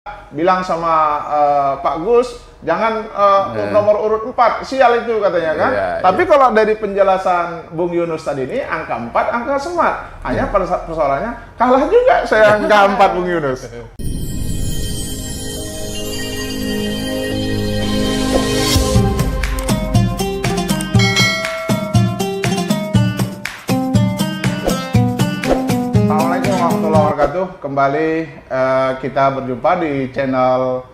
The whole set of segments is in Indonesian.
bilang sama Pak Gus, jangan nomor urut 4, sial itu katanya kan. Tapi kalau dari penjelasan Bung Yunus tadi ini, angka 4, angka smart. Hanya pada saat persoalannya, kalah juga saya angka 4 Bung Yunus. Assalamualaikum warahmatullahi wabarakatuh. Kembali kita berjumpa di channel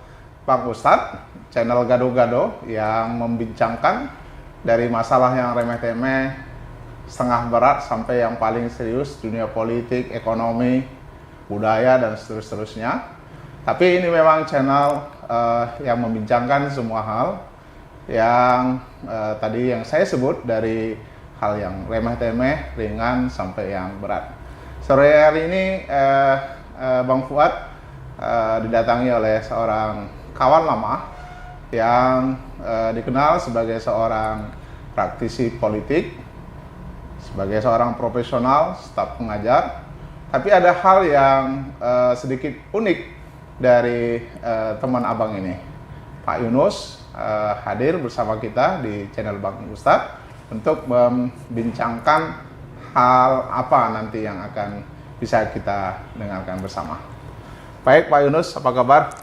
Bang Ustadz, channel Gado-Gado yang membincangkan dari masalah yang remeh-temeh, setengah berat sampai yang paling serius, dunia politik, ekonomi, budaya, dan seterusnya. Tapi ini memang channel yang membincangkan semua hal yang tadi yang saya sebut, dari hal yang remeh-temeh, ringan, sampai yang berat. Sore hari ini Bang Fuad didatangi oleh seorang kawan lama yang dikenal sebagai seorang praktisi politik, sebagai seorang profesional, staf pengajar. Tapi ada hal yang sedikit unik dari teman abang ini. Pak Yunus hadir bersama kita di channel Bang Ustadz untuk membincangkan hal apa nanti yang akan bisa kita dengarkan bersama. Baik Pak Yunus, apa kabar?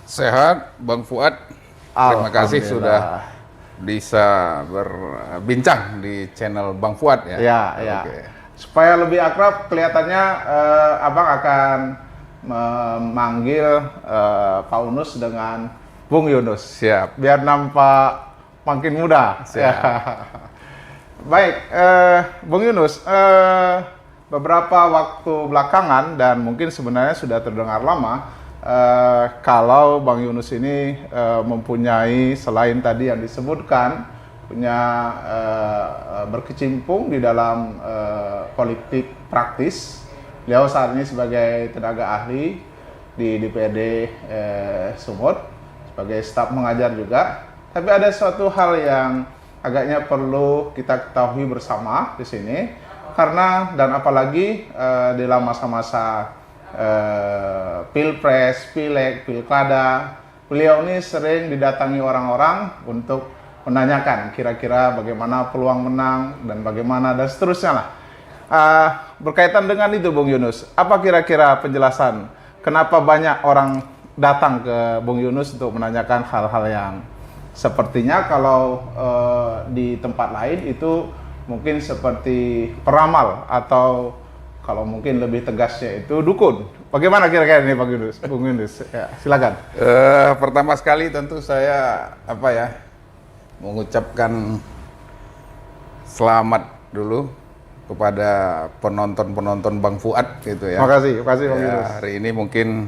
Sehat, Bang Fuad. Terima kasih sudah bisa berbincang di channel Bang Fuad ya. Ya. Supaya lebih akrab, kelihatannya Abang akan memanggil Pak Yunus dengan Bung Yunus. Siap. Biar nampak makin muda. Siap. Baik, Bung Yunus, beberapa waktu belakangan dan mungkin sebenarnya sudah terdengar lama, kalau Bang Yunus ini mempunyai, selain tadi yang disebutkan, punya berkecimpung di dalam politik praktis. Beliau saat ini sebagai tenaga ahli di DPRD Sumut, sebagai staf mengajar juga. Tapi ada suatu hal yang agaknya perlu kita ketahui bersama di sini, karena dan apalagi dalam masa-masa pilpres, pileg, pilkada, beliau ini sering didatangi orang-orang untuk menanyakan kira-kira bagaimana peluang menang dan bagaimana dan seterusnya lah. Berkaitan dengan itu Bung Yunus, apa kira-kira penjelasan kenapa banyak orang datang ke Bung Yunus untuk menanyakan hal-hal yang sepertinya kalau di tempat lain itu mungkin seperti peramal, atau kalau mungkin lebih tegasnya itu dukun. Bagaimana kira-kira ini Bung Yunus? Ya, silakan. Pertama sekali tentu saya mengucapkan selamat dulu kepada penonton-penonton Bang Fuad gitu ya. Terima kasih Bang Yunus. Hari ini mungkin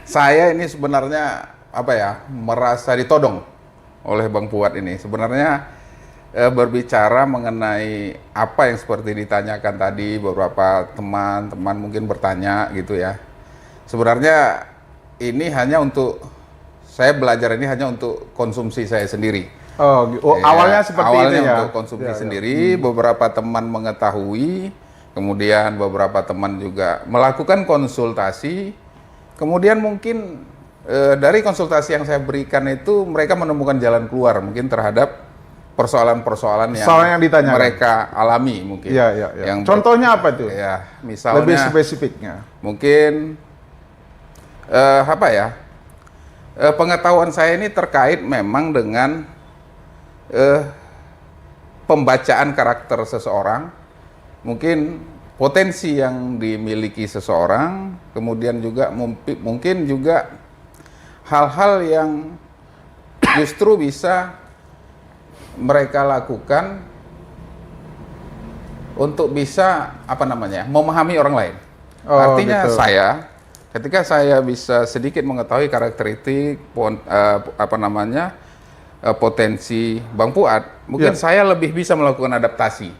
saya ini sebenarnya merasa ditodong oleh Bang Fuad ini. Sebenarnya berbicara mengenai apa yang seperti ditanyakan tadi, beberapa teman-teman mungkin bertanya gitu ya. Sebenarnya ini hanya untuk, saya belajar ini hanya untuk konsumsi saya sendiri. Awalnya seperti itu ya? Untuk konsumsi sendiri, beberapa teman mengetahui, kemudian beberapa teman juga melakukan konsultasi, kemudian mungkin dari konsultasi yang saya berikan itu mereka menemukan jalan keluar mungkin terhadap persoalan-persoalan yang ditanyakan, mereka alami mungkin. Yang contohnya apa itu? Ya, misalnya lebih spesifiknya. Mungkin pengetahuan saya ini terkait memang dengan pembacaan karakter seseorang, mungkin potensi yang dimiliki seseorang, kemudian juga mungkin juga hal-hal yang justru bisa mereka lakukan untuk bisa memahami orang lain. Artinya gitu. Ketika saya bisa sedikit mengetahui karakteristik potensi Bang Fuad, mungkin saya lebih bisa melakukan adaptasi.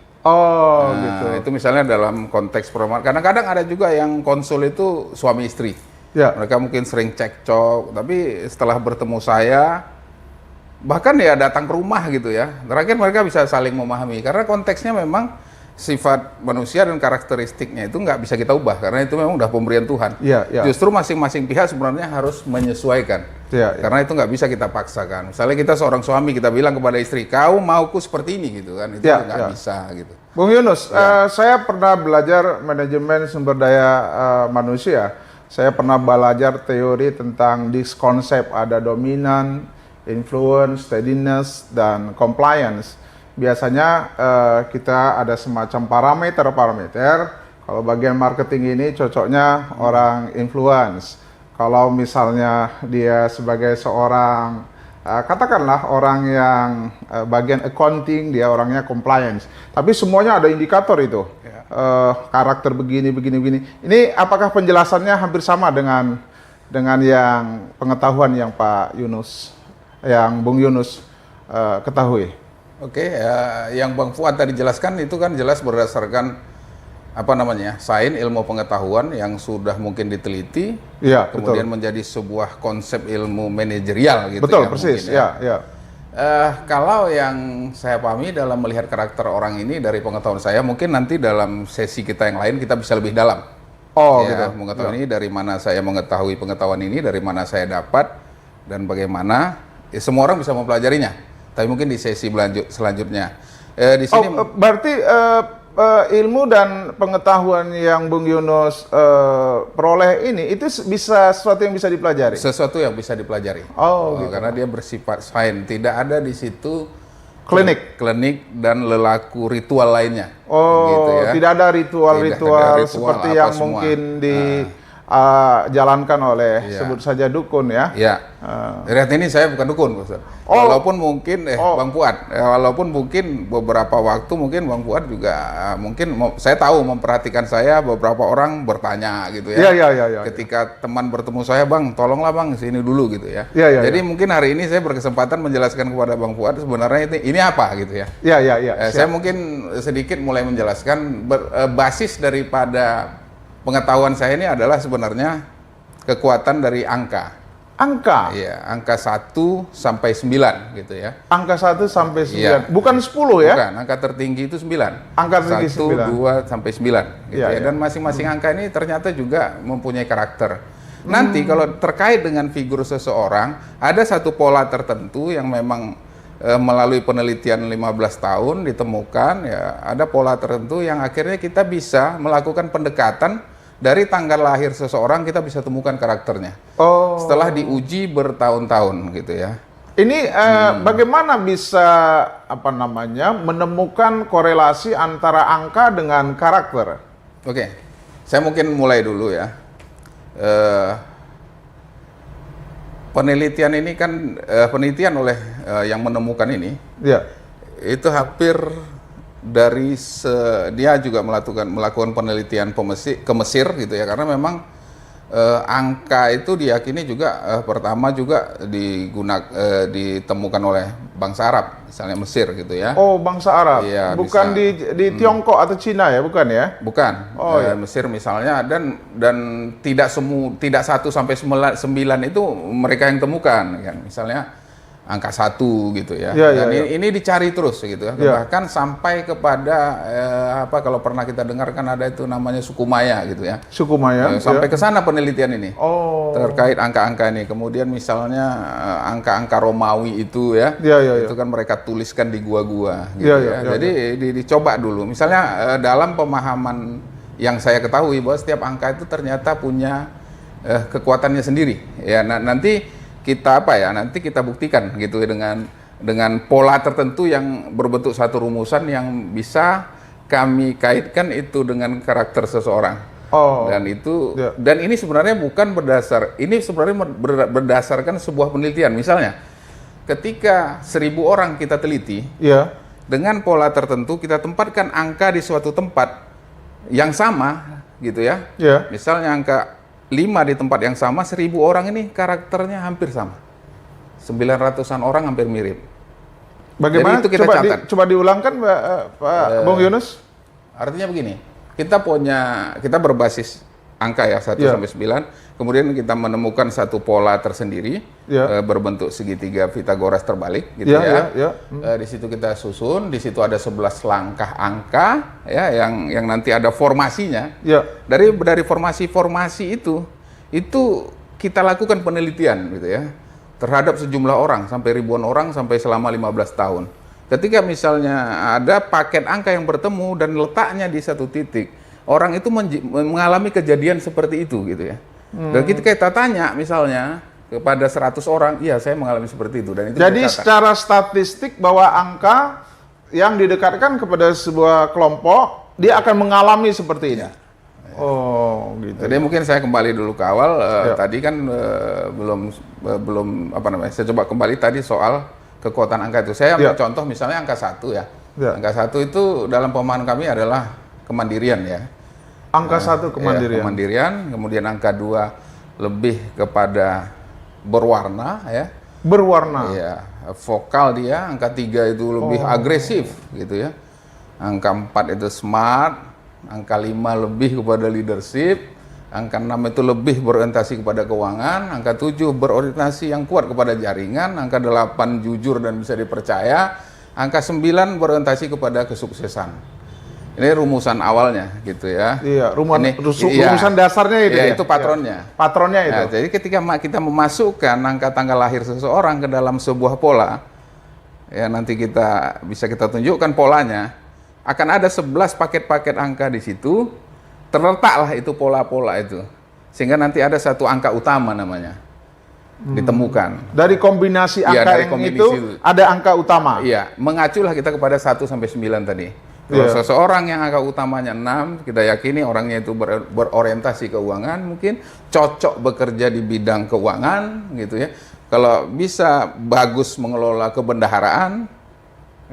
Gitu. Itu misalnya dalam konteks perempuan. Kadang-kadang ada juga yang konsul itu suami istri. Mereka mungkin sering cekcok, tapi setelah bertemu saya, bahkan ya datang ke rumah gitu ya, terakhir mereka bisa saling memahami, karena konteksnya memang sifat manusia dan karakteristiknya itu nggak bisa kita ubah karena itu memang udah pemberian Tuhan. Iya, iya. Justru masing-masing pihak sebenarnya harus menyesuaikan. Iya, iya. Karena itu nggak bisa kita paksakan. Misalnya kita seorang suami, kita bilang kepada istri, kau mauku seperti ini gitu kan, itu Iya, nggak iya. bisa gitu. Bung Yunus, saya pernah belajar manajemen sumber daya manusia. Saya pernah belajar teori tentang konsep ada dominan, influence, steadiness, dan compliance. Biasanya kita ada semacam parameter. Kalau bagian marketing ini cocoknya orang influence. Kalau misalnya dia sebagai seorang katakanlah orang yang bagian accounting, dia orangnya compliance. Tapi semuanya ada indikator itu. Karakter begini. Ini apakah penjelasannya hampir sama dengan yang pengetahuan yang Pak Yunus, yang Bung Yunus ketahui? Oke, yang Bang Fuad tadi jelaskan itu kan jelas berdasarkan sains ilmu pengetahuan yang sudah mungkin diteliti, Iya, kemudian betul. menjadi sebuah konsep ilmu manajerial gitu. Betul, ya, persis. mungkin, Ya. Kalau yang saya pahami dalam melihat karakter orang ini dari pengetahuan saya, mungkin nanti dalam sesi kita yang lain kita bisa lebih dalam. Oh, Ya, gitu. pengetahuan ini dari mana saya mengetahui pengetahuan ini, dari mana saya dapat, dan bagaimana semua orang bisa mempelajarinya. Tapi mungkin di sesi selanjutnya. Di sini Berarti ilmu dan pengetahuan yang Bung Yunus peroleh ini itu bisa sesuatu yang bisa dipelajari. sesuatu yang bisa dipelajari. Oh, gitu. Karena dia bersifat sains, tidak ada di situ Klinik dan lelaku ritual lainnya. Oh, gitu ya. tidak ada ritual-ritual Tidak ada seperti apa yang semua. mungkin dijalankan oleh Iya. sebut saja dukun ya. Ya, lihat ini saya bukan dukun, Ustaz. Walaupun mungkin, Bang Fuad, walaupun mungkin beberapa waktu mungkin Bang Fuad juga saya tahu memperhatikan saya, beberapa orang bertanya gitu ya. Iya. Ketika teman bertemu saya, Bang, tolonglah Bang sini dulu gitu ya. Iya. Jadi mungkin hari ini saya berkesempatan menjelaskan kepada Bang Fuad sebenarnya ini apa gitu ya. Iya. Saya mungkin sedikit mulai menjelaskan basis daripada pengetahuan saya ini adalah sebenarnya kekuatan dari angka. Angka? Iya, angka 1 sampai 9 gitu ya. Angka 1 sampai 9. Iya. Bukan 10 ya? Bukan, angka tertinggi itu 9. Angka tertinggi 1, 9. 2 sampai 9 gitu Iya, ya. iya. Dan masing-masing angka ini ternyata juga mempunyai karakter. Nanti kalau terkait dengan figur seseorang, ada satu pola tertentu yang memang melalui penelitian 15 tahun ditemukan ya, ada pola tertentu yang akhirnya kita bisa melakukan pendekatan dari tanggal lahir seseorang, kita bisa temukan karakternya. Oh. Setelah diuji bertahun-tahun gitu ya. Ini bagaimana bisa menemukan korelasi antara angka dengan karakter? Oke, saya mungkin mulai dulu ya. Penelitian ini kan penelitian oleh yang menemukan ini Ya. itu hampir dia juga melakukan penelitian ke Mesir gitu ya, karena memang angka itu diyakini juga pertama juga ditemukan oleh bangsa Arab, misalnya Mesir gitu ya. Oh, bangsa Arab. Iya, Bukan bisa. di Tiongkok atau Cina ya, bukan ya? Bukan. Oh, iya. Mesir misalnya dan tidak 1 sampai 9 itu mereka yang temukan kan. Misalnya angka 1 gitu ya. Iya, Dan iya. ini dicari terus gitu ya. Iya. Bahkan sampai kepada kalau pernah kita dengarkan ada itu namanya suku Maya gitu ya. Suku Maya. Sampai ya. ke sana penelitian ini. Oh. Terkait angka-angka ini. Kemudian misalnya angka-angka Romawi itu ya. Iya. Itu kan mereka tuliskan di gua-gua gitu Iya. ya. Jadi dicoba dulu. Misalnya dalam pemahaman yang saya ketahui bahwa setiap angka itu ternyata punya kekuatannya sendiri. Ya, nanti nanti kita buktikan gitu ya dengan pola tertentu yang berbentuk satu rumusan yang bisa kami kaitkan itu dengan karakter seseorang. Oh. Dan ini sebenarnya bukan berdasarkan sebuah penelitian. Misalnya ketika 1000 orang kita teliti, Iya. dengan pola tertentu kita tempatkan angka di suatu tempat yang sama gitu ya. Iya. Misalnya angka 5 di tempat yang sama, 1000 orang ini karakternya hampir sama. 900-an orang hampir mirip. Bagaimana? Jadi itu kita catat. Coba diulangkan, Pak Bung Yunus. Artinya begini, kita berbasis angka ya 1 Ya. sampai 9. Kemudian kita menemukan satu pola tersendiri Ya. berbentuk segitiga Pythagoras terbalik gitu Ya, ya. ya. Di situ kita susun, di situ ada 11 langkah angka ya yang nanti ada formasinya. Ya. Dari formasi-formasi itu kita lakukan penelitian gitu ya terhadap sejumlah orang sampai ribuan orang sampai selama 15 tahun. Ketika misalnya ada paket angka yang bertemu dan letaknya di satu titik, orang itu mengalami kejadian seperti itu gitu ya. Dan kita tanya misalnya kepada 100 orang, iya saya mengalami seperti itu dan itu Jadi berkata. secara statistik bahwa angka yang didekatkan kepada sebuah kelompok, dia akan mengalami seperti ini. Oh, gitu. Jadi mungkin saya kembali dulu ke awal. Ya. Tadi kan belum apa namanya? Saya coba kembali tadi soal kekuatan angka itu. Saya Ya. ambil contoh misalnya angka 1 ya. Ya. Angka 1 itu dalam pemahaman kami adalah kemandirian ya. Angka 1 kemandirian. Ya, kemandirian. Kemudian angka 2 lebih kepada berwarna ya. Berwarna. Iya, vokal dia. Angka 3 itu lebih agresif gitu ya. Angka 4 itu smart. Angka 5 lebih kepada leadership. Angka 6 itu lebih berorientasi kepada keuangan. Angka 7 berorientasi yang kuat kepada jaringan. Angka 8 jujur dan bisa dipercaya. Angka 9 berorientasi kepada kesuksesan. Ini rumusan awalnya gitu ya. Iya, Ini, rumusan dasarnya itu iya, ya. itu patronnya. Iya. Patronnya itu. Nah, jadi ketika kita memasukkan angka tanggal lahir seseorang ke dalam sebuah pola, ya nanti bisa kita tunjukkan polanya, akan ada 11 paket-paket angka di situ, terletaklah itu pola-pola itu. Sehingga nanti ada satu angka utama namanya, ditemukan. Dari kombinasi Iya, angka dari yang kombinasi itu itu. ada angka utama. Iya, mengaculah kita kepada 1 sampai 9 tadi. Kalau Iya. seseorang yang angka utamanya 6, kita yakini orangnya itu berorientasi keuangan, mungkin cocok bekerja di bidang keuangan gitu ya. Kalau bisa bagus mengelola kebendaharaan,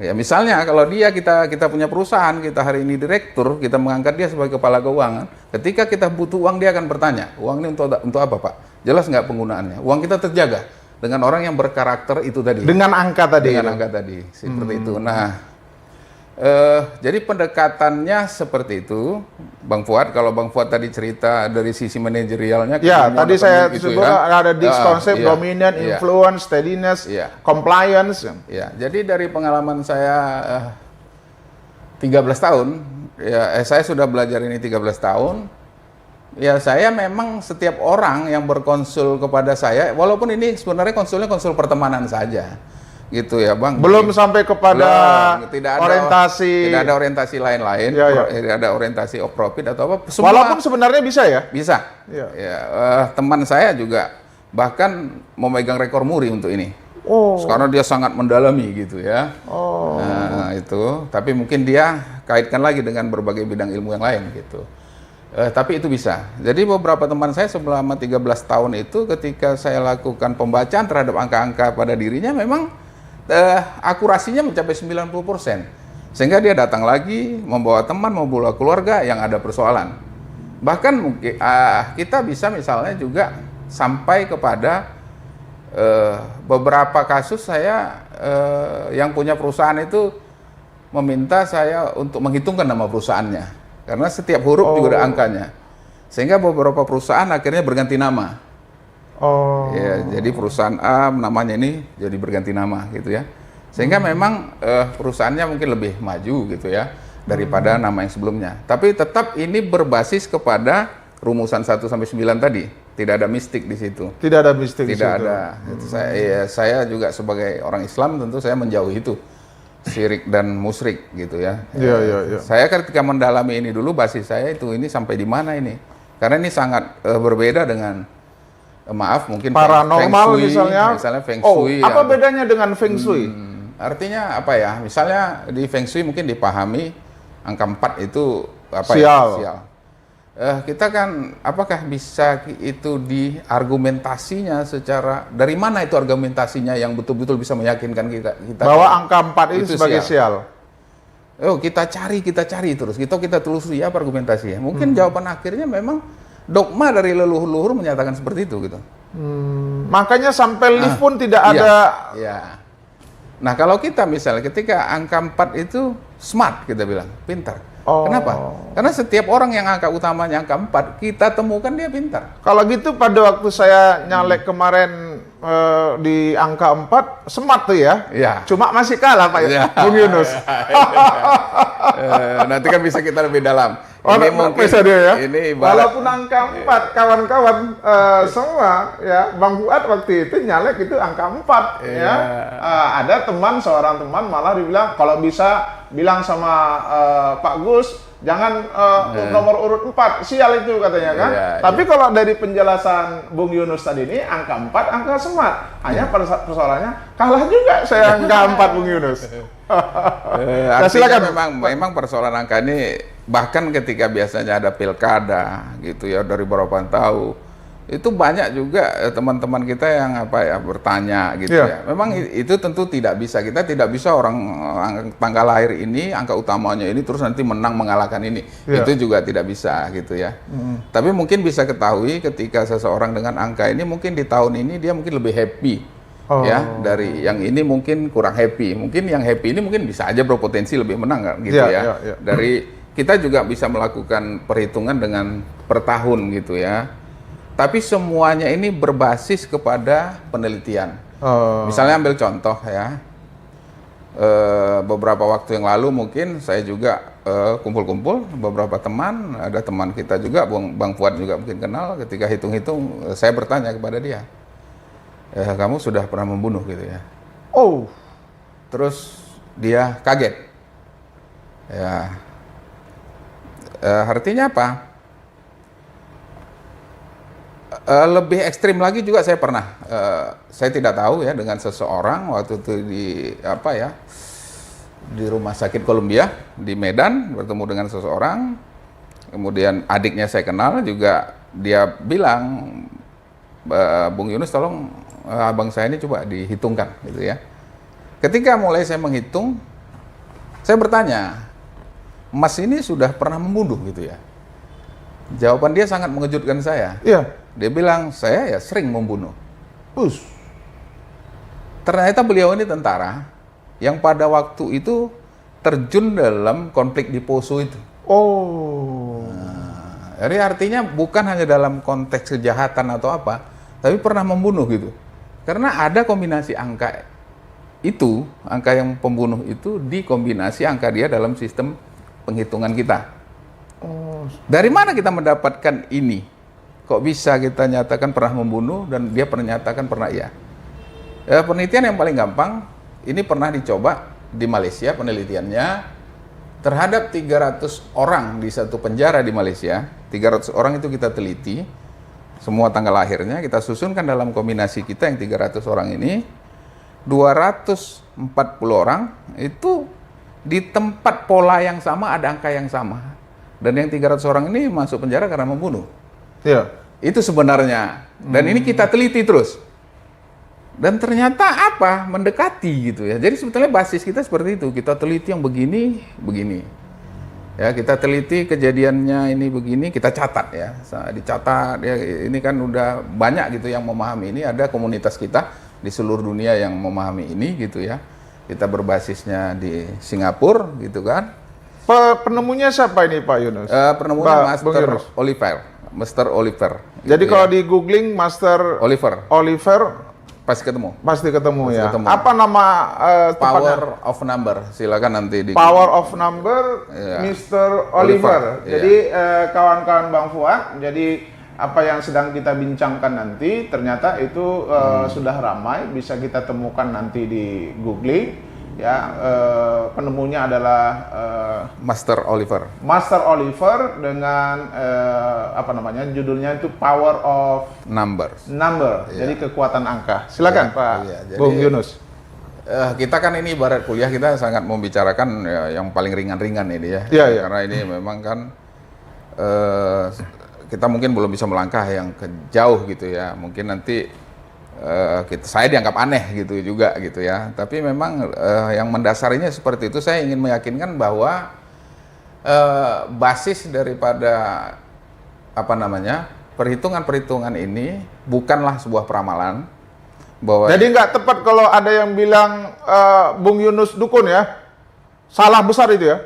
ya misalnya kalau kita punya perusahaan, kita hari ini direktur, kita mengangkat dia sebagai kepala keuangan, ketika kita butuh uang dia akan bertanya, uang ini untuk apa Pak? Jelas nggak penggunaannya? Uang kita terjaga dengan orang yang berkarakter itu tadi. Dengan angka tadi. Dengan angka tadi, seperti itu. Nah, jadi pendekatannya seperti itu, Bang Fuad. Kalau Bang Fuad tadi cerita dari sisi manajerialnya, Ya, ketemu tadi ada saya teman sebut ada di konsep iya, dominant, iya, influence, steadiness, Iya. compliance. iya. Jadi dari pengalaman saya 13 tahun, ya saya sudah belajar ini 13 tahun. Ya saya memang setiap orang yang berkonsul kepada saya, walaupun ini sebenarnya konsulnya konsul pertemanan saja, gitu ya Bang. Belum sampai kepada Belum, tidak ada orientasi. tidak ada orientasi lain-lain, Ya, ya. tidak ada orientasi of profit atau apa. Semua Walaupun sebenarnya bisa ya. bisa. Ya. Ya, teman saya juga bahkan memegang rekor muri untuk ini. Oh. Karena dia sangat mendalami gitu ya. Oh. Nah, itu. Tapi mungkin dia kaitkan lagi dengan berbagai bidang ilmu yang lain gitu. Tapi itu bisa. Jadi beberapa teman saya selama 13 tahun itu ketika saya lakukan pembacaan terhadap angka-angka pada dirinya memang akurasinya mencapai 90%. Sehingga dia datang lagi membawa teman, membawa keluarga yang ada persoalan. Bahkan mungkin kita bisa misalnya juga sampai kepada beberapa kasus saya yang punya perusahaan itu meminta saya untuk menghitungkan nama perusahaannya. Karena setiap huruf juga ada angkanya. Sehingga beberapa perusahaan akhirnya berganti nama. Oh. Ya, jadi perusahaan A namanya ini jadi berganti nama gitu ya. Sehingga memang perusahaannya mungkin lebih maju gitu ya daripada nama yang sebelumnya. Tapi tetap ini berbasis kepada rumusan 1 sampai 9 tadi. Tidak ada mistik di situ. Tidak ada mistik di Tidak situ. ada. Itu saya juga sebagai orang Islam tentu saya menjauhi itu. Syirik dan musyrik gitu ya. Iya, iya, iya. Saya ketika mendalami ini dulu basis saya itu ini sampai di mana ini? Karena ini sangat berbeda dengan maaf mungkin Paranormal Feng Shui, misalnya. Feng Oh, Shui. apa bedanya dengan Feng Shui? Artinya apa ya? Misalnya di Feng Shui mungkin dipahami angka 4 itu apa Sial. ya? Sial. Kita kan apakah bisa itu diargumentasinya secara dari mana itu argumentasinya yang betul-betul bisa meyakinkan kita Bahwa angka 4 itu sebagai sial. Oh, kita cari terus. Kita telusuri apa argumentasinya. Mungkin jawaban akhirnya memang dogma dari leluhur-leluhur menyatakan seperti itu gitu. Makanya sampai lift pun tidak Iya, ada. iya. Nah, kalau kita misalnya ketika angka 4 itu smart kita bilang, pintar. Oh. Kenapa? Karena setiap orang yang angka utamanya angka 4, kita temukan dia pintar. Kalau gitu pada waktu saya nyalek kemarin di angka 4, smart tuh ya. Iya. Cuma masih kalah Pak Iya. Bung Yunus. Nanti kan bisa kita lebih dalam. Oh, Ini mungkin bisa dia ya. ini ibarat Walaupun angka 4, kawan-kawan semua ya, Bang Fuad waktu itu nyalek itu angka 4 Iya. ya. Ada seorang teman malah dibilang kalau bisa bilang sama Pak Gus jangan nomor urut 4, sial itu katanya kan. Iya, Tapi kalau dari penjelasan Bung Yunus tadi ini angka 4 angka smart. Hanya persoalannya kalah juga saya angka 4 Bung Yunus. artinya silakan. memang persoalan angka ini bahkan ketika biasanya ada pilkada gitu ya dari beberapa tahun itu banyak juga teman-teman kita yang bertanya gitu Iya. ya. Memang itu tentu tidak bisa, kita tidak bisa orang tanggal lahir ini angka utamanya ini terus nanti menang mengalahkan ini. Iya. Itu juga tidak bisa gitu ya. Tapi mungkin bisa ketahui ketika seseorang dengan angka ini mungkin di tahun ini dia mungkin lebih happy. Oh. Ya, dari yang ini mungkin kurang happy. Mungkin yang happy ini mungkin bisa aja berpotensi lebih menang kan gitu Iya, ya. iya, iya. Dari kita juga bisa melakukan perhitungan dengan per tahun gitu ya. Tapi semuanya ini berbasis kepada penelitian. Oh. Misalnya ambil contoh ya. Beberapa waktu yang lalu mungkin saya juga kumpul-kumpul beberapa teman, ada teman kita juga Bang Fuad juga mungkin kenal, ketika hitung-hitung saya bertanya kepada dia. Kamu sudah pernah membunuh gitu ya. Oh. Terus dia kaget. Ya. Artinya apa? Lebih ekstrim lagi juga saya pernah. Saya tidak tahu ya dengan seseorang waktu itu di rumah sakit Columbia di Medan bertemu dengan seseorang. Kemudian adiknya saya kenal juga, dia bilang, Bung Yunus tolong abang saya ini coba dihitungkan gitu ya. Ketika mulai saya menghitung, saya bertanya, Mas ini sudah pernah membunuh gitu ya? Jawaban dia sangat mengejutkan saya. Iya. Dia bilang, saya ya sering membunuh. Ternyata beliau ini tentara yang pada waktu itu terjun dalam konflik di Poso itu. Oh. Jadi artinya bukan hanya dalam konteks kejahatan atau apa, tapi pernah membunuh gitu. Karena ada kombinasi angka itu, angka yang pembunuh itu dikombinasi angka dia dalam sistem penghitungan kita. Oh. Dari mana kita mendapatkan ini? Kok bisa kita nyatakan pernah membunuh dan dia pernah nyatakan pernah iya? Penelitian yang paling gampang, ini pernah dicoba di Malaysia penelitiannya terhadap 300 orang di satu penjara di Malaysia. 300 orang itu kita teliti, semua tanggal lahirnya kita susunkan dalam kombinasi kita yang 300 orang ini. 240 orang itu di tempat pola yang sama ada angka yang sama. Dan yang 300 orang ini masuk penjara karena membunuh. Iya. Itu sebenarnya. Dan ini kita teliti terus. Dan ternyata apa? Mendekati gitu ya. Jadi sebetulnya basis kita seperti itu. Kita teliti yang begini, begini. Ya, kita teliti kejadiannya ini begini, kita catat ya. Dicatat ya, ini kan udah banyak gitu yang memahami ini, ada komunitas kita di seluruh dunia yang memahami ini gitu ya. Kita berbasisnya di Singapura gitu kan. Penemunya siapa ini Pak Yunus? Penemunya Bung Master Yunus. Mr. Oliver. Jadi gitu kalau ya. di googling Master Oliver pasti ketemu pasti ya. ketemu. Apa nama tepatnya? Power of Number, silakan nanti di Power of Number, Iya. Mr. Oliver. Iya. Jadi kawan-kawan Bang Fuad, jadi apa yang sedang kita bincangkan nanti ternyata itu sudah ramai, bisa kita temukan nanti di googling. Ya, penemunya adalah Master Oliver. Master Oliver dengan judulnya itu Power of Number. Number. Iya. Jadi kekuatan angka. Silakan Iya, Pak iya. Jadi- Bung Yunus. Kita kan ini ibarat kuliah, kita sangat membicarakan ya, yang paling ringan-ringan ini ya. Iya, iya. Karena ini memang kan kita mungkin belum bisa melangkah yang jauh gitu ya. Mungkin nanti saya dianggap aneh gitu juga gitu ya. Tapi memang yang mendasarinya seperti itu. Saya ingin meyakinkan bahwa basis daripada perhitungan-perhitungan ini bukanlah sebuah peramalan. Bahwa Jadi nggak tepat kalau ada yang bilang Bung Yunus dukun ya. Salah besar itu ya?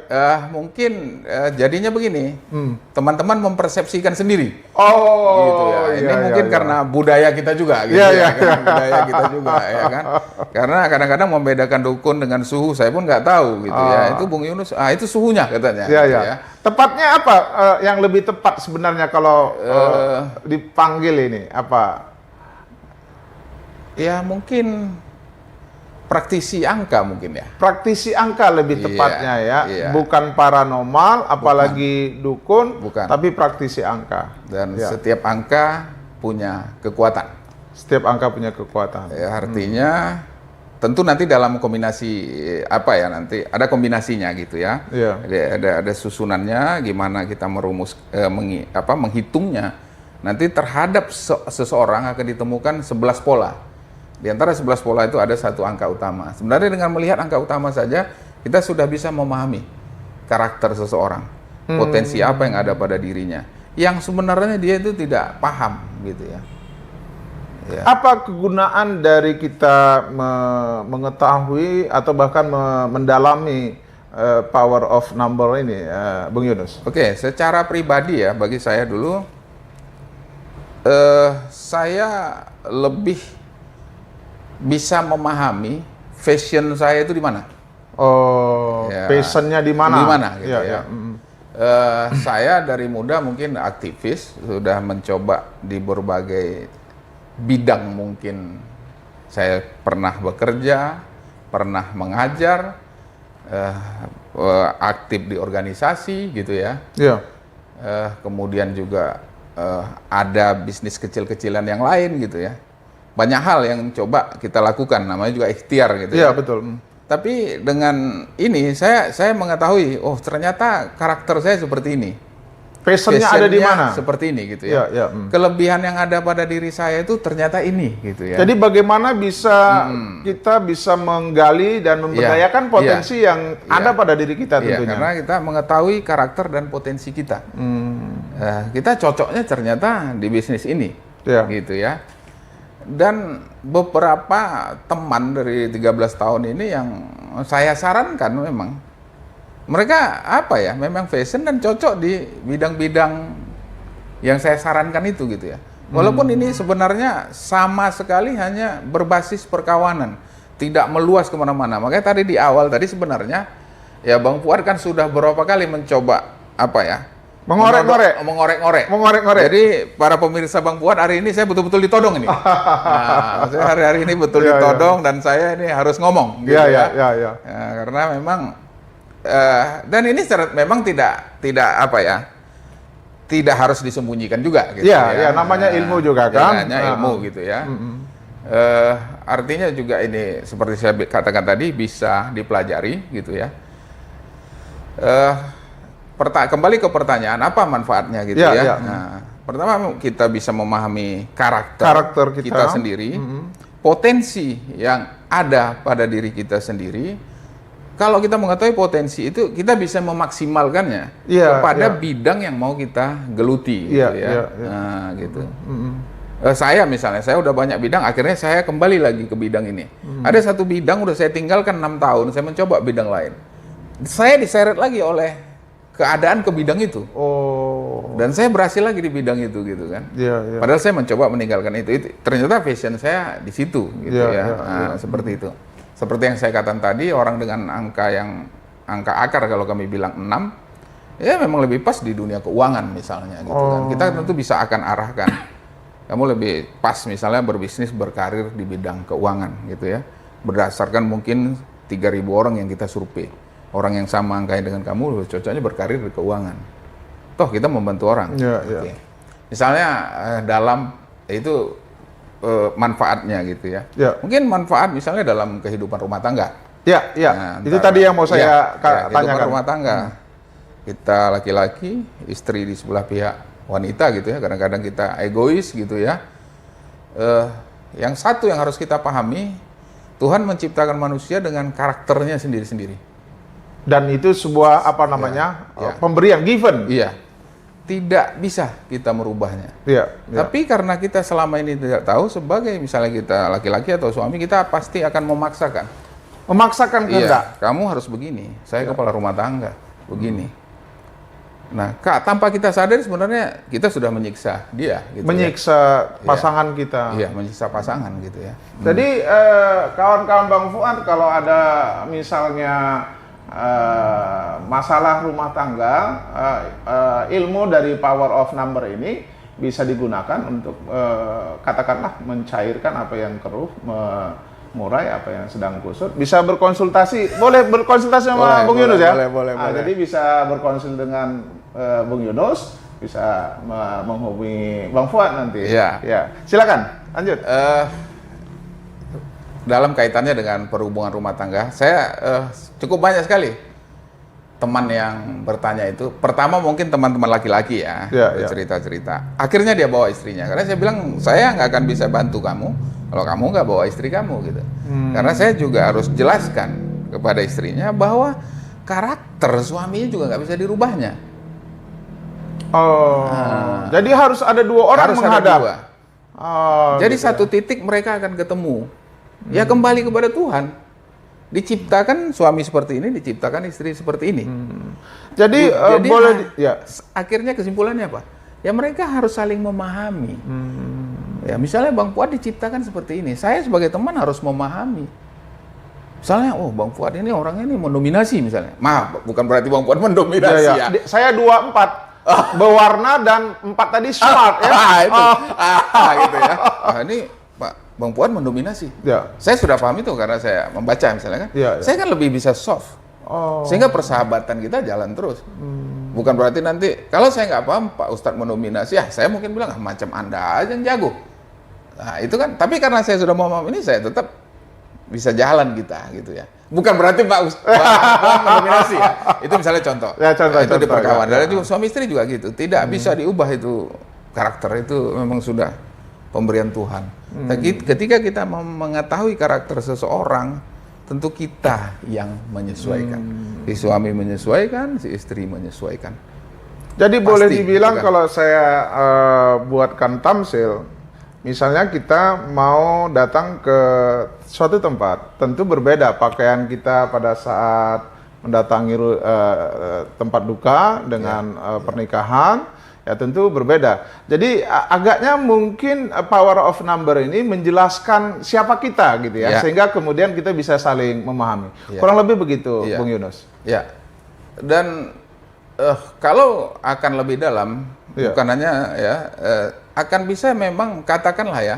Mungkin jadinya begini, teman-teman mempersepsikan sendiri. Oh, Gitu ya. Ini iya, mungkin iya. karena budaya kita juga, gitu Iya, ya. iya, Karena budaya kita juga, ya kan. Karena kadang-kadang membedakan dukun dengan suhu, saya pun nggak tahu, gitu ya. Itu Bung Yunus, itu suhunya katanya. Iya, gitu iya. ya. Tepatnya apa yang lebih tepat sebenarnya kalau dipanggil ini apa? Ya mungkin praktisi angka mungkin ya. Praktisi angka lebih Iya, tepatnya ya, iya. bukan paranormal, apalagi dukun, Bukan. tapi praktisi angka. Dan Ya. setiap angka punya kekuatan. Setiap angka punya kekuatan. Ya, artinya tentu nanti dalam kombinasi apa ya, nanti ada kombinasinya gitu ya. Iya. Ada susunannya, gimana kita merumus menghitungnya. Nanti terhadap seseorang akan ditemukan 11 pola. Di antara 11 pola itu ada satu angka utama. Sebenarnya dengan melihat angka utama saja kita sudah bisa memahami karakter seseorang, potensi apa yang ada pada dirinya, yang sebenarnya dia itu tidak paham gitu ya. Ya. Apa kegunaan dari kita mengetahui atau bahkan mendalami power of number ini, Bung Yunus? Oke, secara pribadi ya, bagi saya dulu, saya lebih bisa memahami fashion saya itu di mana. Oh, Ya. passionnya di mana? Di mana gitu Iya, ya. iya. Saya dari muda mungkin aktivis, sudah mencoba di berbagai bidang mungkin. Saya pernah bekerja, pernah mengajar, aktif di organisasi gitu ya. Iya. Kemudian juga ada bisnis kecil-kecilan yang lain gitu ya. Banyak hal yang coba kita lakukan, namanya juga ikhtiar gitu Iya, ya. betul. Tapi dengan ini saya mengetahui, oh ternyata karakter saya seperti ini. Passionnya ada di Passionnya mana? seperti ini gitu Iya, ya. iya. Kelebihan yang ada pada diri saya itu ternyata ini gitu ya. Jadi bagaimana kita bisa menggali dan memberdayakan Iya, potensi yang ada pada diri kita Iya, tentunya. karena kita mengetahui karakter dan potensi kita. Kita cocoknya ternyata di bisnis ini, Iya. gitu ya. Dan beberapa teman dari 13 tahun ini yang saya sarankan memang mereka memang fashion dan cocok di bidang-bidang yang saya sarankan itu gitu ya. Walaupun ini sebenarnya sama sekali hanya berbasis perkawanan, tidak meluas kemana-mana. Makanya tadi di awal tadi sebenarnya ya Bang Fuad kan sudah beberapa kali mencoba mengorek-ngorek. Jadi para pemirsa Bang Fuad hari ini saya betul-betul ditodong ini. Nah, saya hari-hari ini betul ditodong dan saya ini harus ngomong gitu ya. Ya, karena memang dan ini memang tidak harus disembunyikan juga gitu ya. Namanya ilmu juga kan. Namanya ilmu gitu ya. Artinya juga ini seperti saya katakan tadi bisa dipelajari gitu ya. Kembali ke pertanyaan, apa manfaatnya gitu ya? Ya. Nah, pertama kita bisa memahami karakter kita sendiri, potensi yang ada pada diri kita sendiri. Kalau kita mengetahui potensi itu, kita bisa memaksimalkannya kepada bidang yang mau kita geluti, gitu ya. Nah, gitu. Saya misalnya, saya udah banyak bidang, akhirnya saya kembali lagi ke bidang ini. Ada satu bidang udah saya tinggalkan 6 tahun, saya mencoba bidang lain. Saya diseret lagi oleh keadaan ke bidang itu. Dan saya berhasil lagi di bidang itu gitu kan. Padahal saya mencoba meninggalkan itu. Ternyata passion saya di situ gitu seperti itu. Seperti yang saya katakan tadi, orang dengan angka akar kalau kami bilang 6, ya memang lebih pas di dunia keuangan misalnya gitu kan. Kita tentu bisa akan arahkan. Kamu lebih pas misalnya berbisnis, berkarir di bidang keuangan gitu ya. Berdasarkan mungkin 3.000 orang yang kita survei. Orang yang sama angkanya dengan kamu cocoknya berkarir di keuangan. Toh kita membantu orang. Oke. Misalnya dalam itu manfaatnya gitu ya. Mungkin manfaat misalnya dalam kehidupan rumah tangga. Nah, itu tadi yang mau saya tanyakan. Kehidupan rumah tangga. Kita laki-laki, istri di sebelah pihak wanita gitu ya. Kadang-kadang kita egois gitu ya. Yang satu yang harus kita pahami, Tuhan menciptakan manusia dengan karakternya sendiri-sendiri. Dan itu sebuah pemberian, given. Iya, tidak bisa kita merubahnya. Tapi karena kita selama ini tidak tahu, sebagai misalnya kita laki-laki atau suami, kita pasti akan memaksakan Memaksakan kehendak. Iya, kamu harus begini. Saya kepala rumah tangga, begini. Nah, tanpa kita sadar sebenarnya kita sudah menyiksa dia. Gitu Menyiksa pasangan kita. Iya, menyiksa pasangan gitu ya. Jadi kawan-kawan Bang Fuad, kalau ada misalnya masalah rumah tangga, ilmu dari power of number ini bisa digunakan untuk katakanlah mencairkan apa yang keruh, mengurai apa yang sedang kusut. Bisa berkonsultasi, boleh berkonsultasi sama Bung Yunus ya? Boleh. Jadi bisa berkonsul dengan Bung Yunus, bisa menghubungi Bang Fuad nanti. Iya. Ya, silakan lanjut. Dalam kaitannya dengan perhubungan rumah tangga, saya cukup banyak sekali teman yang bertanya itu. Pertama mungkin teman-teman laki-laki ya, cerita-cerita. Akhirnya dia bawa istrinya, karena saya bilang saya nggak akan bisa bantu kamu kalau kamu nggak bawa istri kamu gitu. Karena saya juga harus jelaskan kepada istrinya bahwa karakter suaminya juga nggak bisa dirubahnya. Jadi harus ada dua orang Harus menghadap. ada dua. Jadi gitu satu titik mereka akan ketemu. Ya kembali kepada Tuhan. Diciptakan suami seperti ini, diciptakan istri seperti ini. Jadi boleh akhirnya kesimpulannya apa? Ya mereka harus saling memahami. Ya misalnya Bang Fuad diciptakan seperti ini, saya sebagai teman harus memahami. Misalnya, Bang Fuad ini orangnya ini mendominasi misalnya. Maaf, bukan berarti Bang Fuad mendominasi ya. Saya 24 berwarna dan 4 tadi smart ya. Itu. Gitu ya. Ini Pak Bang Fuad mendominasi. Ya. Saya sudah paham itu karena saya membaca misalnya kan. Saya kan lebih bisa soft. Sehingga persahabatan kita jalan terus. Bukan berarti nanti kalau saya nggak paham Pak Ustadz mendominasi, saya mungkin bilang macam Anda aja yang jago. Nah, itu kan. Tapi karena saya sudah memaham ini, saya tetap bisa jalan kita gitu ya. Bukan berarti Pak Ustadz mendominasi ya. Itu misalnya contoh. Ya, contoh itu di contoh, perkawinan. ya. Dan juga suami istri juga gitu. Tidak bisa diubah itu karakter itu memang sudah pemberian Tuhan. Ketika kita mengetahui karakter seseorang, tentu kita yang menyesuaikan. Si suami menyesuaikan, si istri menyesuaikan. Jadi Pasti, boleh dibilang gitu kan. kalau saya buatkan tamsil, misalnya kita mau datang ke suatu tempat, tentu berbeda pakaian kita pada saat mendatangi tempat duka dengan pernikahan, ya tentu berbeda. Jadi agaknya mungkin power of number ini menjelaskan siapa kita gitu ya, sehingga kemudian kita bisa saling memahami. Kurang lebih begitu, Bung Yunus. Ya. Dan kalau akan lebih dalam, bukan hanya akan bisa memang katakanlah ya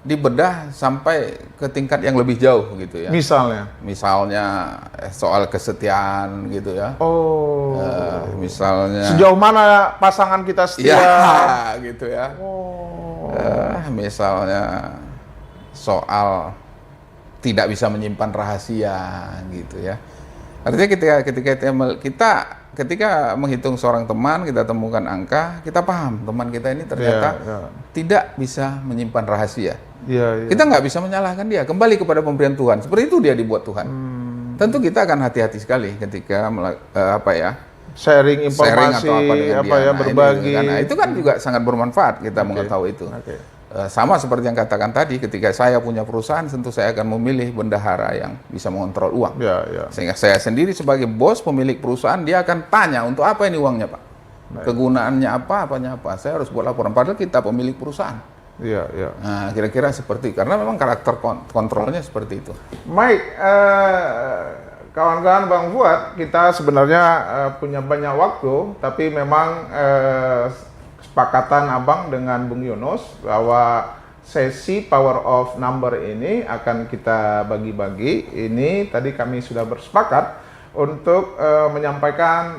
dibedah sampai ke tingkat yang lebih jauh gitu ya. Misalnya soal kesetiaan gitu ya. Misalnya sejauh mana pasangan kita setia. Ya, gitu ya. Misalnya soal tidak bisa menyimpan rahasia gitu ya. Artinya ketika menghitung seorang teman, kita temukan angka, kita paham teman kita ini ternyata tidak bisa menyimpan rahasia. Kita nggak bisa menyalahkan dia, kembali kepada pemberian Tuhan. Seperti itu dia dibuat Tuhan. Tentu kita akan hati-hati sekali ketika sharing informasi, berbagi. Nah, itu kan juga sangat bermanfaat kita mengetahui itu. Sama seperti yang katakan tadi, ketika saya punya perusahaan, tentu saya akan memilih bendahara yang bisa mengontrol uang. Sehingga saya sendiri sebagai bos pemilik perusahaan, dia akan tanya, untuk apa ini uangnya Pak? Kegunaannya apa, apanya apa? Saya harus buat laporan, padahal kita pemilik perusahaan. Nah, kira-kira seperti, karena memang karakter kontrolnya seperti itu. Baik, kawan-kawan Bang Fuad, kita sebenarnya punya banyak waktu, tapi memang kesepakatan Abang dengan Bung Yunus bahwa sesi Power of Number ini akan kita bagi-bagi. Ini tadi kami sudah bersepakat untuk menyampaikan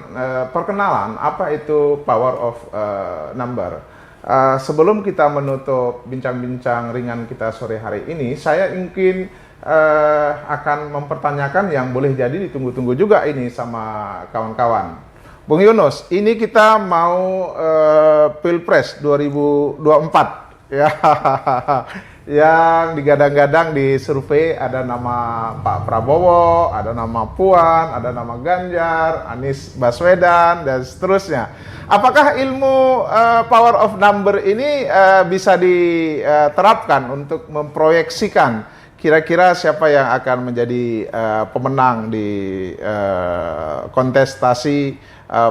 perkenalan apa itu Power of Number. Sebelum kita menutup bincang-bincang ringan kita sore hari ini, saya mungkin akan mempertanyakan yang boleh jadi ditunggu-tunggu juga ini sama kawan-kawan. Bung Yunus, ini kita mau Pilpres 2024 ya. Yang digadang-gadang di survei ada nama Pak Prabowo, ada nama Puan, ada nama Ganjar, Anies Baswedan, dan seterusnya. Apakah ilmu power of number ini bisa diterapkan untuk memproyeksikan kira-kira siapa yang akan menjadi pemenang di kontestasi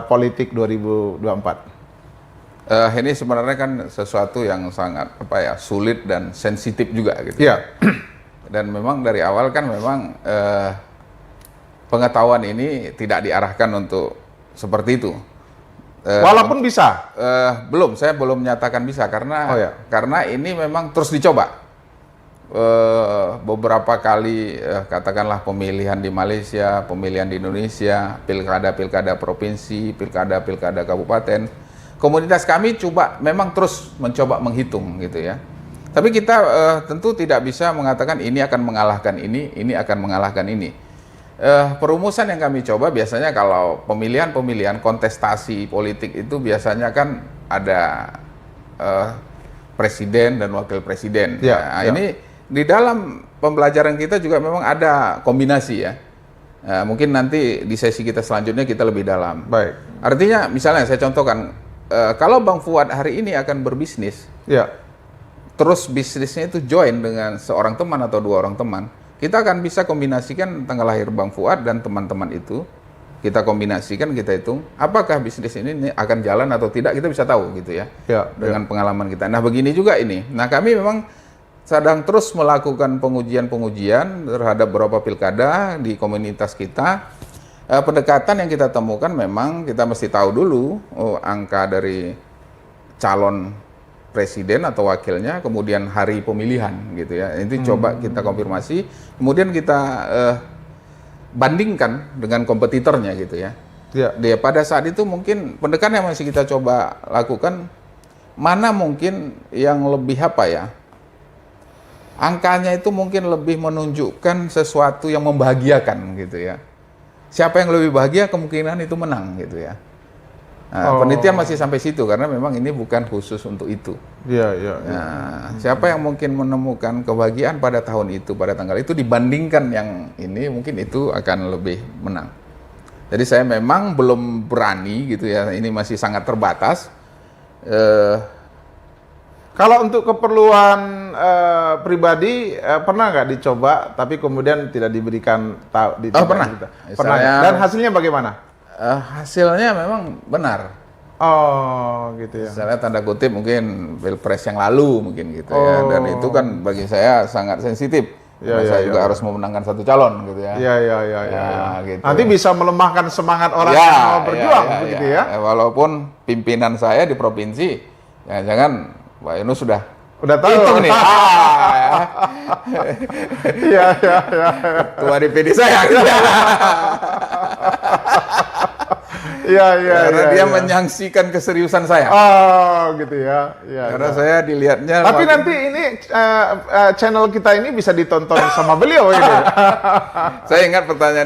politik 2024? Ini sebenarnya kan sesuatu yang sangat sulit dan sensitif juga gitu. Iya. Dan memang dari awal kan memang pengetahuan ini tidak diarahkan untuk seperti itu. Walaupun bisa. Saya belum menyatakan bisa karena ini memang terus dicoba. Beberapa kali katakanlah pemilihan di Malaysia, pemilihan di Indonesia, pilkada provinsi, pilkada kabupaten. Komunitas kami memang terus mencoba menghitung gitu ya. Tapi kita tentu tidak bisa mengatakan ini akan mengalahkan ini akan mengalahkan ini. Perumusan yang kami coba biasanya kalau pemilihan kontestasi politik itu biasanya kan ada presiden dan wakil presiden. Ini di dalam pembelajaran kita juga memang ada kombinasi ya. Mungkin nanti di sesi kita selanjutnya kita lebih dalam. Baik. Artinya misalnya saya contohkan, kalau Bang Fuad hari ini akan berbisnis, terus bisnisnya itu join dengan seorang teman atau dua orang teman, kita akan bisa kombinasikan tanggal lahir Bang Fuad dan teman-teman itu, kita kombinasikan, kita hitung, apakah bisnis ini akan jalan atau tidak, kita bisa tahu gitu ya, dengan pengalaman kita. Nah begini juga ini, nah kami memang sedang terus melakukan pengujian terhadap beberapa pilkada di komunitas kita. Pendekatan yang kita temukan memang kita mesti tahu dulu angka dari calon presiden atau wakilnya, kemudian hari pemilihan gitu ya. Itu coba kita konfirmasi, kemudian kita bandingkan dengan kompetitornya gitu ya. Dia pada saat itu mungkin pendekatan yang masih kita coba lakukan, mana mungkin yang lebih angkanya itu mungkin lebih menunjukkan sesuatu yang membahagiakan gitu ya. Siapa yang lebih bahagia kemungkinan itu menang gitu ya. Nah, penelitian masih sampai situ karena memang ini bukan khusus untuk itu. Siapa yang mungkin menemukan kebahagiaan pada tahun itu, pada tanggal itu dibandingkan yang ini, mungkin itu akan lebih menang. Jadi saya memang belum berani gitu ya, ini masih sangat terbatas. Kalau untuk keperluan pribadi pernah nggak dicoba, tapi kemudian tidak diberikan tahu? Pernah. Pernah. Dan hasilnya bagaimana? Hasilnya memang benar. Oh, gitu ya. Misalnya tanda kutip mungkin pilpres yang lalu mungkin gitu ya. Dan itu kan bagi saya sangat sensitif. Saya juga harus memenangkan satu calon gitu ya. Gitu. Nanti bisa melemahkan semangat orang yang mau berjuang begitu ya. Walaupun pimpinan saya di provinsi, jangan Pak Yunus sudah tahu hitung nih. Ketua DPD saya. Karena dia menyaksikan keseriusan saya. Oh, gitu ya. Karena saya dilihatnya. Tapi nanti ini channel kita ini bisa ditonton sama beliau ini. Saya ingat pertanyaan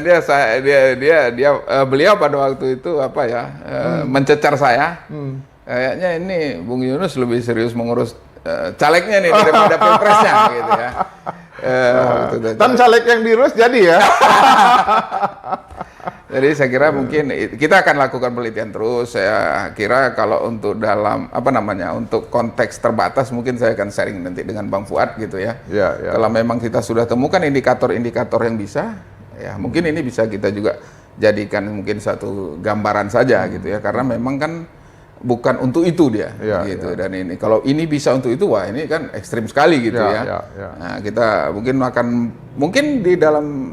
beliau pada waktu itu mencecar saya. Kayaknya ini Bung Yunus lebih serius mengurus calegnya nih daripada pilpresnya gitu ya. Dan caleg yang diurus jadi ya. Jadi saya kira mungkin kita akan lakukan penelitian terus. Saya kira kalau untuk untuk konteks terbatas mungkin saya akan sharing nanti dengan Bang Fuad gitu ya. Kalau memang kita sudah temukan indikator-indikator yang bisa, ya mungkin ini bisa kita juga jadikan mungkin satu gambaran saja gitu ya. Karena memang kan bukan untuk itu dia, gitu. Dan ini kalau ini bisa untuk itu, wah ini kan ekstrim sekali gitu ya. Nah kita mungkin di dalam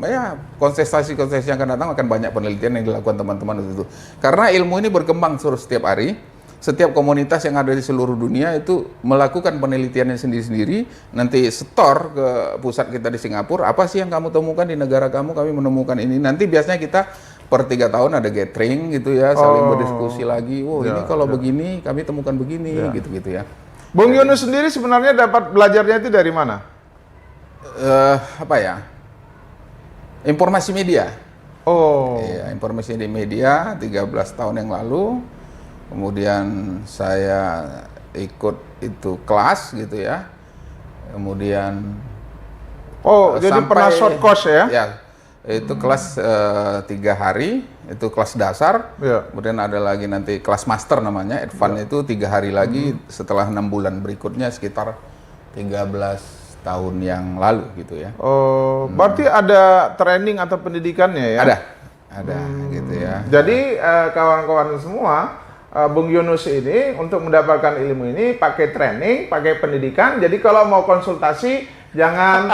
kontestasi yang akan datang akan banyak penelitian yang dilakukan teman-teman itu. Karena ilmu ini berkembang terus setiap hari. Setiap komunitas yang ada di seluruh dunia itu melakukan penelitiannya sendiri-sendiri, nanti setor ke pusat kita di Singapura, apa sih yang kamu temukan di negara kamu, kami menemukan ini. Nanti biasanya kita per 3 tahun ada gathering gitu ya, saling berdiskusi lagi, ini kalau begini, kami temukan begini, gitu-gitu ya. Bung Yunus sendiri sebenarnya dapat belajarnya itu dari mana? Informasi media. Informasi di media 13 tahun yang lalu. Kemudian saya ikut itu kelas gitu ya. Kemudian jadi pernah short course ya? Itu kelas 3 hari, itu kelas dasar. Kemudian ada lagi nanti kelas master namanya, advance itu 3 hari lagi. Setelah 6 bulan berikutnya sekitar 13 tahun yang lalu gitu ya. Oh, berarti ada training atau pendidikannya ya? Ada gitu ya. Jadi kawan-kawan semua, Bung Yunus ini untuk mendapatkan ilmu ini pakai training, pakai pendidikan. Jadi kalau mau konsultasi jangan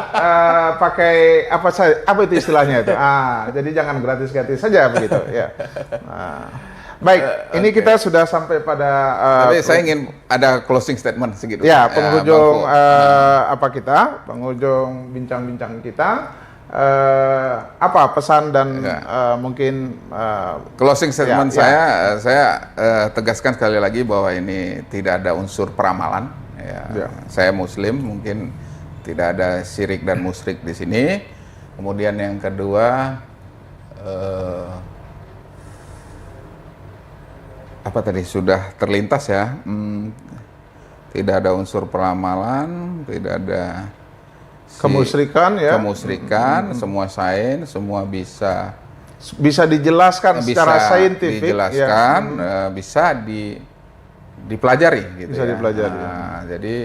pakai apa itu istilahnya itu. Jadi jangan gratis-gratis saja begitu ya. Baik, ini kita sudah sampai pada Tapi saya ingin ada closing statement segitu. ya, penghujung penghujung bincang-bincang kita. Apa pesan dan mungkin closing statement saya tegaskan sekali lagi bahwa ini tidak ada unsur peramalan. Saya Muslim, mungkin tidak ada syirik dan musyrik di sini. Kemudian yang kedua, apa tadi sudah terlintas ya, tidak ada unsur peramalan, tidak ada kemusyrikan ya. Kemusyrikan, semua sains, semua bisa dijelaskan secara saintifik, dijelaskan, bisa dipelajari gitu. Bisa dipelajari. Jadi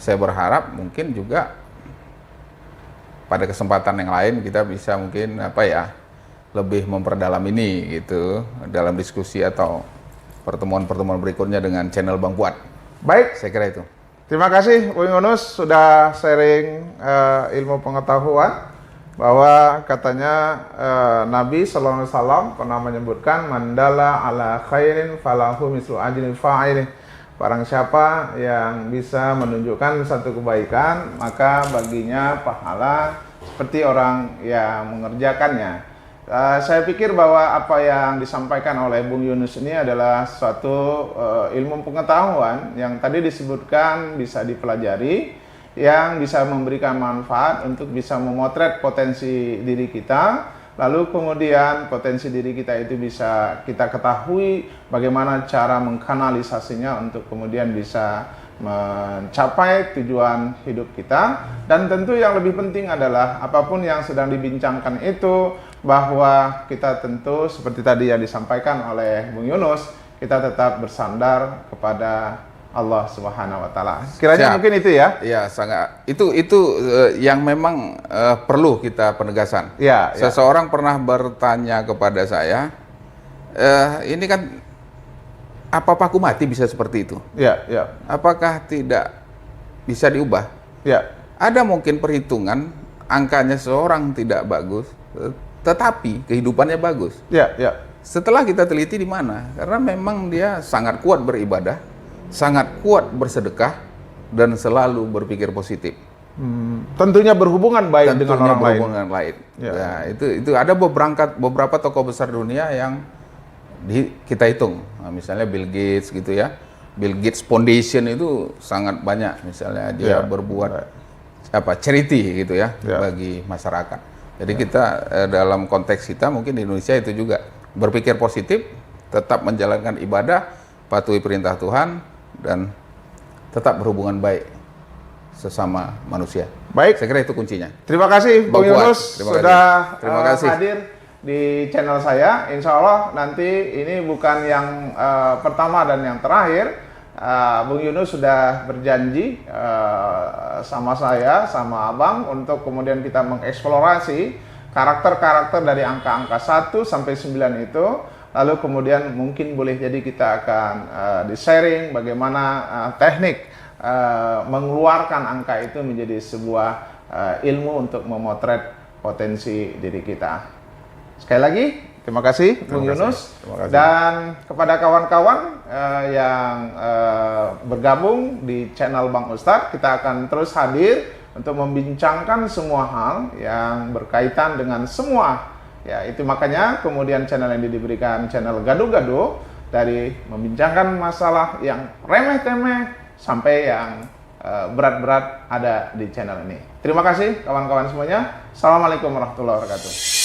saya berharap mungkin juga pada kesempatan yang lain kita bisa mungkin lebih memperdalam ini gitu dalam diskusi atau pertemuan-pertemuan berikutnya dengan channel Bang Fuad. Baik, saya kira itu. Terima kasih Bung Yunus sudah sharing ilmu pengetahuan bahwa katanya Nabi SAW pernah menyebutkan mandala ala khairin falahu mislu ajrin fa'ilih. Barang siapa yang bisa menunjukkan satu kebaikan, maka baginya pahala seperti orang yang mengerjakannya. Saya pikir bahwa apa yang disampaikan oleh Bung Yunus ini adalah suatu ilmu pengetahuan yang tadi disebutkan bisa dipelajari, yang bisa memberikan manfaat untuk bisa memotret potensi diri kita, lalu kemudian potensi diri kita itu bisa kita ketahui bagaimana cara mengkanalisasinya untuk kemudian bisa mencapai tujuan hidup kita. Dan tentu yang lebih penting adalah apapun yang sedang dibincangkan itu, bahwa kita tentu seperti tadi yang disampaikan oleh Bung Yunus, kita tetap bersandar kepada Allah Subhanahu wa taala. Kiranya mungkin itu ya. Ya, sangat. Itu yang memang perlu kita penegasan. Seseorang pernah bertanya kepada saya, ini kan apa aku mati bisa seperti itu? Apakah tidak bisa diubah? Ada mungkin perhitungan angkanya seorang tidak bagus, tetapi kehidupannya bagus. Setelah kita teliti di mana? Karena memang dia sangat kuat beribadah, sangat kuat bersedekah, dan selalu berpikir positif. Tentunya berhubungan baik dengan orang lain. Ya, itu ada beberapa tokoh besar dunia yang kita hitung. Nah, misalnya Bill Gates gitu ya. Bill Gates Foundation itu sangat banyak. Misalnya dia berbuat charity gitu ya bagi masyarakat. Jadi kita dalam konteks kita mungkin di Indonesia itu juga berpikir positif, tetap menjalankan ibadah, patuhi perintah Tuhan, dan tetap berhubungan baik sesama manusia. Baik, saya kira itu kuncinya. Terima kasih Bung Yunus sudah hadir di channel saya. Insya Allah nanti ini bukan yang pertama dan yang terakhir. Bung Yunus sudah berjanji sama saya, sama Abang, untuk kemudian kita mengeksplorasi karakter-karakter dari angka-angka 1 sampai 9 itu. Lalu kemudian mungkin boleh jadi kita akan di-sharing bagaimana teknik mengeluarkan angka itu menjadi sebuah ilmu untuk memotret potensi diri kita. Sekali lagi, terima kasih Bung Yunus. Dan kepada kawan-kawan yang bergabung di channel Bang Ustadz, kita akan terus hadir untuk membincangkan semua hal yang berkaitan dengan semua. Ya, itu makanya kemudian channel yang diberikan channel Gado-Gado, dari membincangkan masalah yang remeh-temeh sampai yang berat-berat ada di channel ini. Terima kasih kawan-kawan semuanya. Assalamualaikum warahmatullahi wabarakatuh.